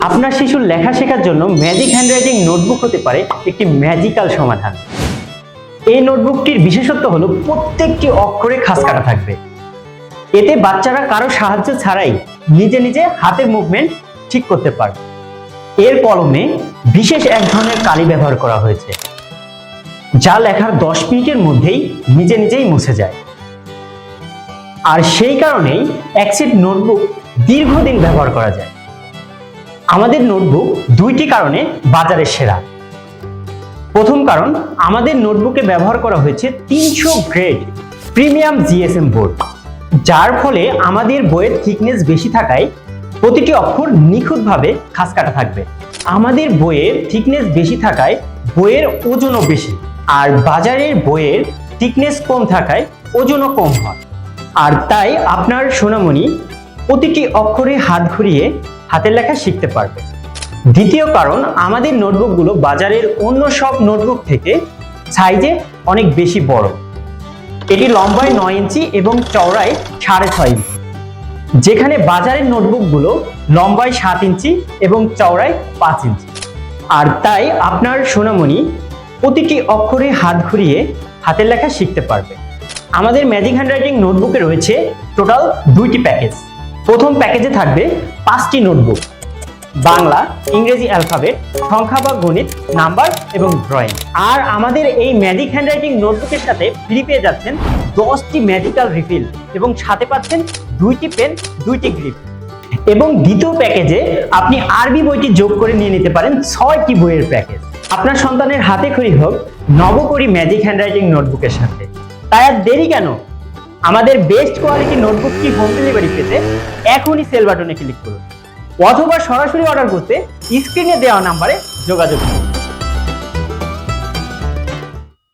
আপনার শিশুর লেখা শেখার জন্য ম্যাজিক হ্যান্ডরাইটিং নোটবুক হতে পারে একটি ম্যাজিক্যাল সমাধান। এই নোটবুকটির বিশেষত্ব হলো প্রত্যেকটি অক্ষরে খাস কাটা থাকবে। এতে বাচ্চারা কারো সাহায্য ছাড়াই নিজে নিজে হাতের মুভমেন্ট ঠিক করতে পারবে। এর কলমে বিশেষ এক ধরনের কালি ব্যবহার করা হয়েছে, যা লেখার 10 মিনিটের মধ্যেই নিজে নিজেই মুছে যায়। আর সেই কারণেই অ্যাক্সিড নোটবুক দীর্ঘদিন ব্যবহার করা যায়। আমাদের নোটবুক দুইটি কারণে বাজারে সেরা। প্রথম কারণ, আমাদের নোটবুকে ব্যবহার করা হয়েছে 300 গ্রেড প্রিমিয়াম জিএসএম বোর্ড, যার ফলে আমাদের বইয়ের থিকনেস বেশি থাকায় প্রতিটি অক্ষর নিখুঁতভাবে খাস কাটা থাকবে। আমাদের বইয়ের থিকনেস বেশি থাকায় বইয়ের ওজনও বেশি, আর বাজারের বইয়ের থিকনেস কম থাকায় ওজনও কম হয়। আর তাই আপনার সোনামণি প্রতিটি অক্ষরে হাত ঘুরিয়ে হাতের লেখা শিখতে পারবে। দ্বিতীয় কারণ, আমাদের নোটবুকগুলো বাজারের অন্য সব নোটবুক থেকে সাইজে অনেক বেশি বড়। এটি লম্বায় 9 ইঞ্চি এবং চওড়ায় 6.5 ইঞ্চি, যেখানে বাজারের নোটবুকগুলো লম্বায় 7 ইঞ্চি এবং চওড়ায় 5 ইঞ্চি। আর তাই আপনার সোনামণি প্রতিটি অক্ষরে হাত ঘুরিয়ে হাতের লেখা শিখতে পারবে। আমাদের ম্যাজিক হ্যান্ডরাইটিং নোটবুকে রয়েছে টোটাল 2টি প্যাকেজ। প্রথম প্যাকেজে থাকবে 5টি নোটবুক, বাংলা, ইংরেজি অ্যালফাবেট, সংখ্যা বা গণিত, নাম্বার এবং ড্রয়িং। আর আমাদের এই ম্যাজিক হ্যান্ডরাইটিং নোটবুকের সাথে ফ্রি পেয়ে যাচ্ছেন 10টি ম্যাজিক্যাল রিফিল এবং সাথে পাচ্ছেন 2টি পেন, 2টি গ্রিপ। এবং দ্বিতীয় প্যাকেজে আপনি আরবি বইটি যোগ করে নিয়ে নিতে পারেন 6টি বইয়ের প্যাকেজ। আপনার সন্তানের হাতে খড়ি হোক নবকরি ম্যাজিক হ্যান্ডরাইটিং নোটবুকের সাথে। তাই আর দেরি কেন? আমাদের বেস্ট কোয়ালিটি নোটবুকটি হোম ডেলিভারি পেতে এখনই সেল বাটনে ক্লিক করুন, অথবা সরাসরি অর্ডার করতে স্ক্রিনে দেওয়া নাম্বারে যোগাযোগ করুন।